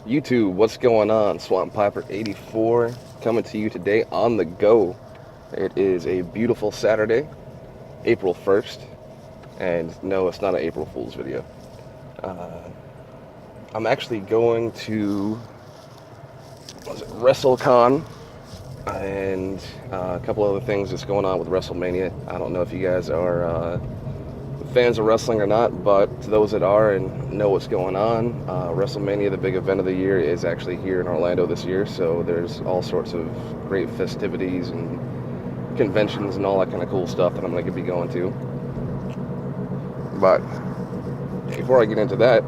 YouTube, what's going on? Swamp Piper 84 coming to you today on the go. It is a beautiful Saturday, April 1st, and no, it's not an April Fool's video. I'm actually going to WrestleCon and a couple other things that's going on with Wrestlemania. I don't know if you guys are fans of wrestling or not, but to those that are and know what's going on, Wrestlemania, the big event of the year, is actually here in Orlando this year, so there's all sorts of great festivities and conventions and all that kind of cool stuff that I'm going to be going to. But before I get into that,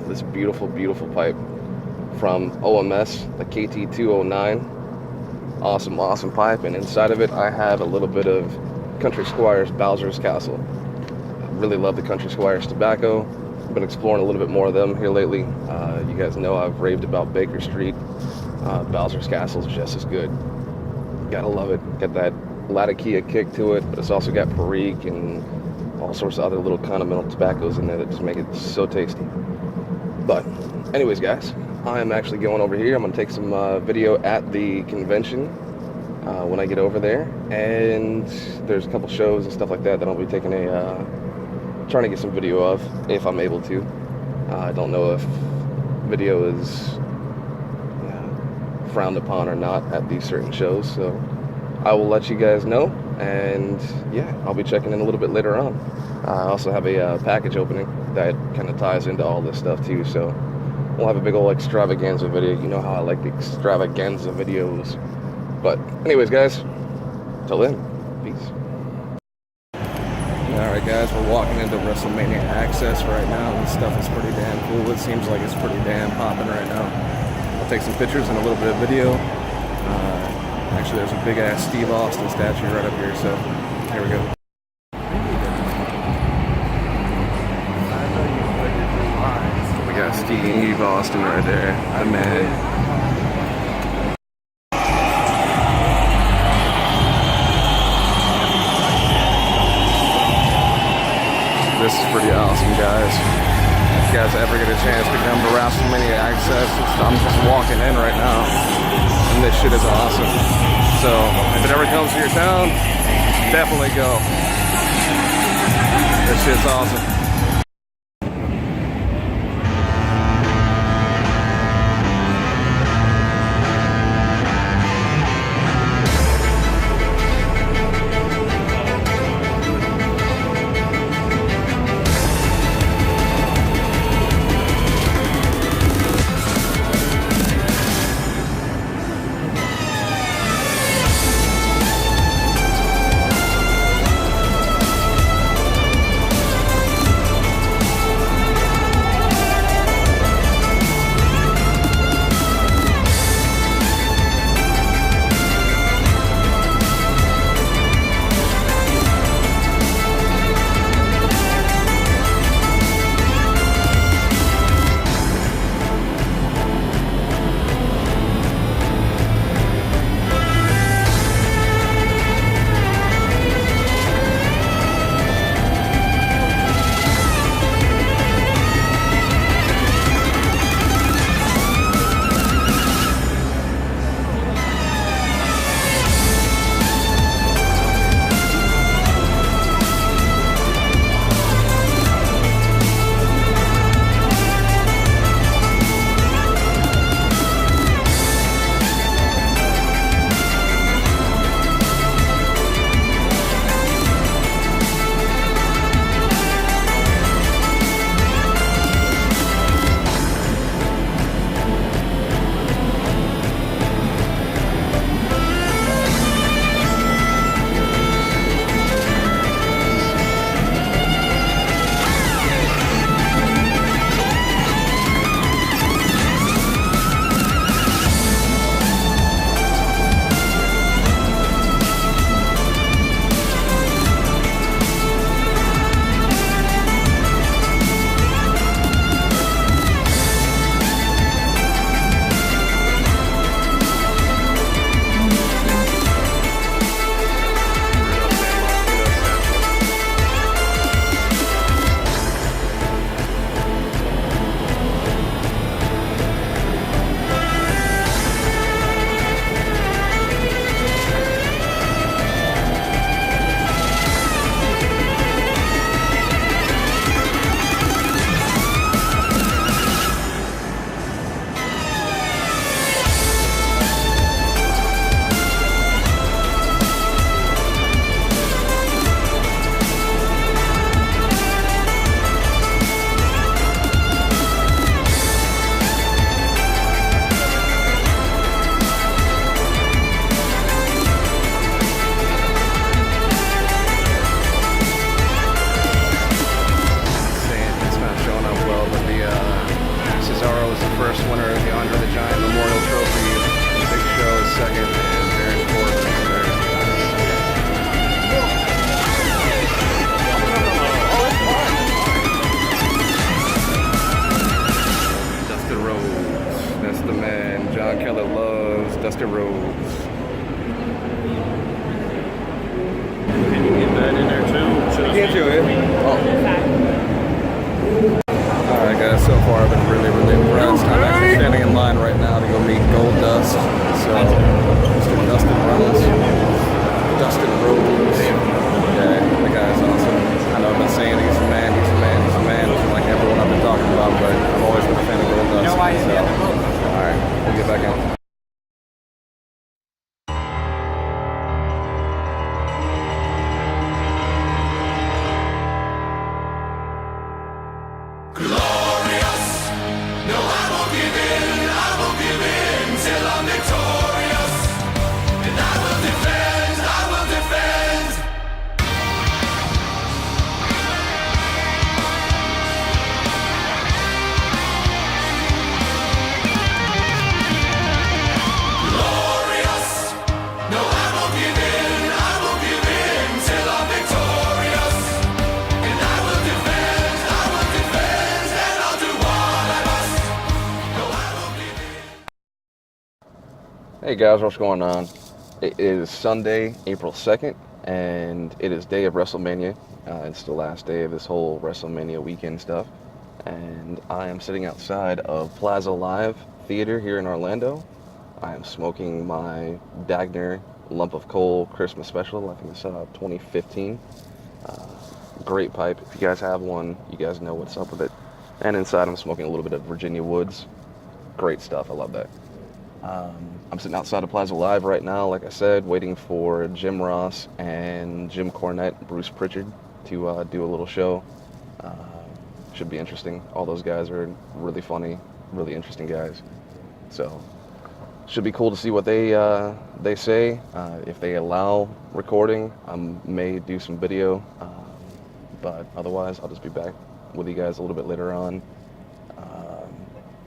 this beautiful, beautiful pipe from OMS, the KT209, awesome pipe, and inside of it I have a little bit of Country Squire's Bowser's Castle. I really love the Country Squire's tobacco. I've been exploring a little bit more of them here lately. You guys know I've raved about Baker Street. Bowser's Castle is just as good. Gotta love it. Got that Latakia kick to it, but it's also got Perique and all sorts of other little continental tobaccos in there that just make it so tasty. But anyways, guys, I am actually going over here. I'm gonna take some video at the convention when I get over there, and there's a couple shows and stuff like that I'll be taking trying to get some video of, if I'm able to. I don't know if video is frowned upon or not at these certain shows, so I will let you guys know, and yeah, I'll be checking in a little bit later on. I also have a package opening that kind of ties into all this stuff too, so we'll have a big old extravaganza video. You know how I like the extravaganza videos. But anyways, guys, till then, peace. Alright guys, we're walking into WrestleMania Access right now. This stuff is pretty damn cool. It seems like it's pretty damn popping right now. I'll take some pictures and a little bit of video. Actually, there's a big ass Steve Austin statue right up here, so here we go. We got Steve Austin right there, the man. This is pretty awesome, guys. If you guys ever get a chance to come to WrestleMania Access, I'm just walking in right now, and this shit is awesome. So, if it ever comes to your town, definitely go. This shit's awesome. first winner of the Andre the Giant Memorial Trophy. Big Show is second, and Baron Corbin is third. Dustin Rhodes, that's the man John Kelly loves, Dustin Rhodes. Can you get that in there too? Can't do it. Alright guys, so far I've been really impressed. I'm actually standing in line right now to go meet Gold Dust. So, Mr. Dustin Rhodes. Dustin Rhodes. Yeah, the guy's awesome. I know I've been saying he's a man, like everyone I've been talking about, but I've always been a fan of Gold Dust. So, alright, we'll get back in. Hey guys, what's going on? It is Sunday, April 2nd, and it is day of Wrestlemania. It's the last day of this whole Wrestlemania weekend stuff. And I am sitting outside of Plaza Live Theater here in Orlando. I am smoking my Dagner Lump of Coal Christmas Special. I think it's 2015. Great pipe. If you guys have one, you guys know what's up with it. And inside I'm smoking a little bit of Virginia Woods. Great stuff, I love that. I'm sitting outside of Plaza Live right now, like I said, waiting for Jim Ross and Jim Cornette, Bruce Pritchard to do a little show. Should be interesting. All those guys are really funny, really interesting guys. So, should be cool to see what they say. If they allow recording, I may do some video, but otherwise I'll just be back with you guys a little bit later on.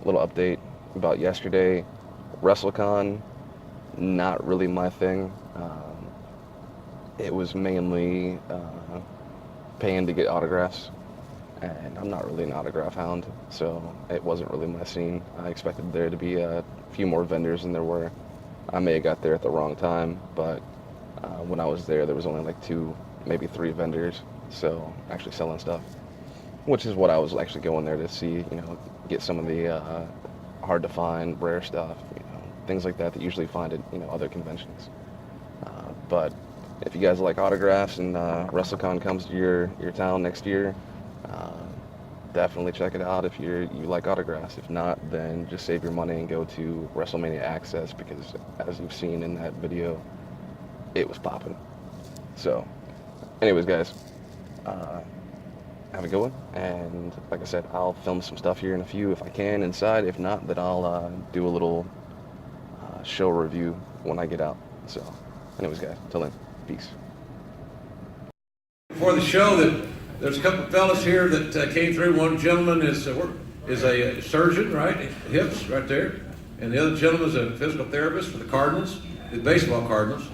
Little update about yesterday. WrestleCon, not really my thing. It was mainly paying to get autographs, and I'm not really an autograph hound, so it wasn't really my scene. I expected there to be a few more vendors than there were. I may have got there at the wrong time, but when I was there was only like 2, maybe 3 vendors, so actually selling stuff, which is what I was actually going there to see, get some of the hard to find, rare stuff, things like that usually find at other conventions. But if you guys like autographs and WrestleCon comes to your town next year, definitely check it out if you like autographs. If not, then just save your money and go to WrestleMania Access, because as you've seen in that video, it was popping. So, anyways, guys, have a good one, and like I said, I'll film some stuff here in a few if I can inside. If not, then I'll do a little show review when I get out. So, anyways, guys, till then, peace. Before the show, there's a couple of fellas here that came through. One gentleman is a surgeon, right? Hips, right there. And the other gentleman is a physical therapist for the Cardinals, the baseball Cardinals.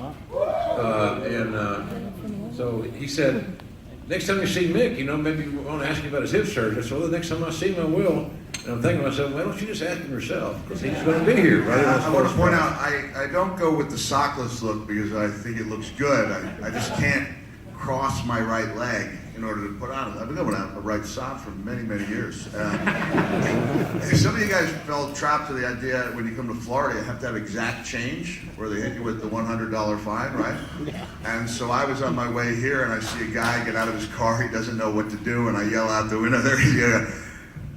So he said, next time you see Mick, maybe you want to ask him about his hip surgery. So the next time I see him, I will. And I'm thinking to myself, why don't you just ask him yourself? Because he's going to be here, right? I want to point out, I don't go with the sockless look because I think it looks good. I just can't cross my right leg in order to put on it. I've been going without a right sock for many, many years. Some of you guys fell trapped to the idea when you come to Florida, you have to have exact change, where they hit you with the $100 fine, right? Yeah. And so I was on my way here, and I see a guy get out of his car. He doesn't know what to do, and I yell out the window there.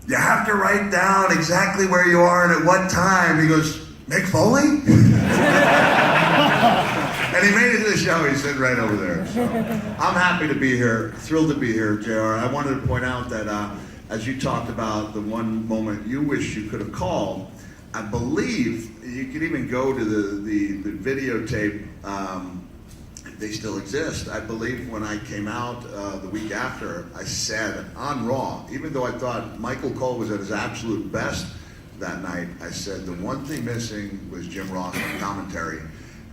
You have to write down exactly where you are and at what time. He goes, Mick Foley? And he made it to the show. He's sitting right over there. So I'm happy to be here, thrilled to be here, JR. I wanted to point out that as you talked about the one moment you wish you could have called, I believe you could even go to the videotape. They still exist. I believe when I came out the week after, I said on Raw, even though I thought Michael Cole was at his absolute best, that night, I said the one thing missing was Jim Ross on commentary,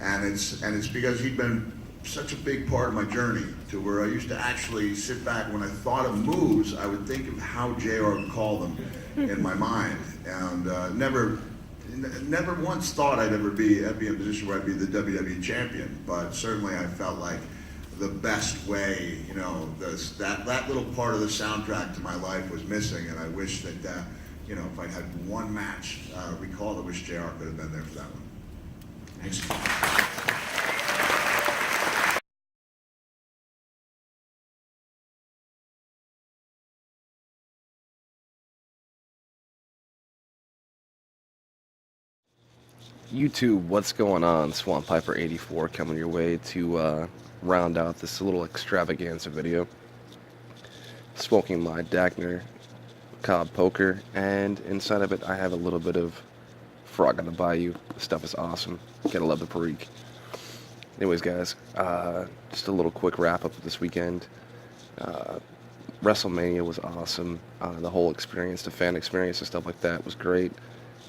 and it's because he'd been such a big part of my journey to where I used to actually sit back when I thought of moves, I would think of how JR would call them in my mind, and never once thought I'd be in a position where I'd be the WWE champion, but certainly I felt like the best way, you know, that little part of the soundtrack to my life was missing, and I wish that, you know, if I'd had one match recalled, I wish JR could have been there for that one. Thanks. YouTube, what's going on? Swamp Piper 84 coming your way to round out this little extravaganza video. Smoking my Dagner Cobb Poker, and inside of it I have a little bit of Frog on the Bayou. This stuff is awesome. Gotta love the Perique. Anyways, guys, just a little quick wrap up of this weekend. Wrestlemania was awesome. The whole experience, the fan experience and stuff like that was great.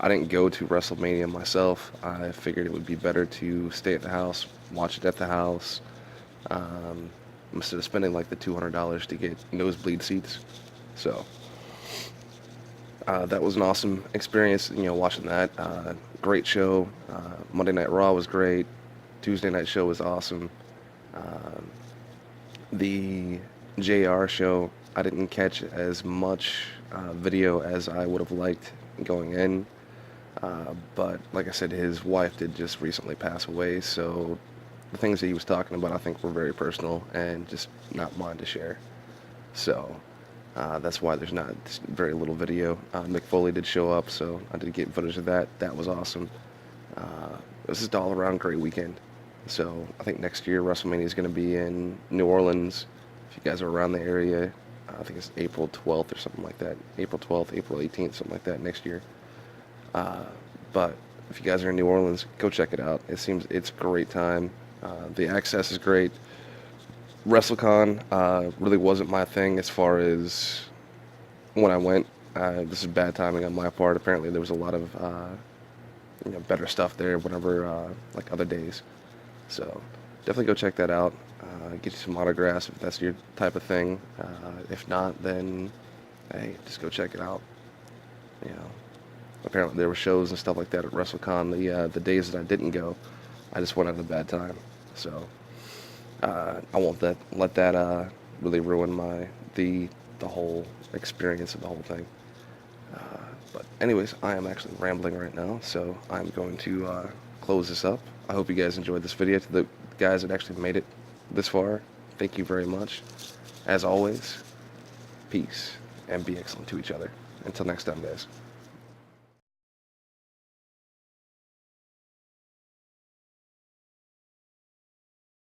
I didn't go to WrestleMania myself. I figured it would be better to stay at the house, watch it at the house, instead of spending like the $200 to get nosebleed seats. So that was an awesome experience, you know, watching that. Great show. Monday Night Raw was great. Tuesday night show was awesome. The JR show, I didn't catch as much video as I would have liked going in. But like I said, his wife did just recently pass away, so the things that he was talking about I think were very personal and just not mine to share. So that's why there's not very little video. Mick Foley did show up, so I did get footage of that. That was awesome. It was just all around great weekend. So I think next year WrestleMania is going to be in New Orleans. If you guys are around the area, I think it's April 12th or something like that. April 12th, April 18th, something like that next year. But if you guys are in New Orleans, go check it out. It's a great time. The access is great. WrestleCon really wasn't my thing as far as when I went. This is bad timing on my part. Apparently there was a lot of better stuff there whenever like other days. So definitely go check that out. Get you some autographs if that's your type of thing. If not, then hey, just go check it out. You know, apparently there were shows and stuff like that at WrestleCon. The days that I didn't go, I just went at a bad time. So I won't let that really ruin the whole experience of the whole thing. But anyways, I am actually rambling right now, so I'm going to close this up. I hope you guys enjoyed this video. To the guys that actually made it this far, thank you very much. As always, peace and be excellent to each other. Until next time, guys.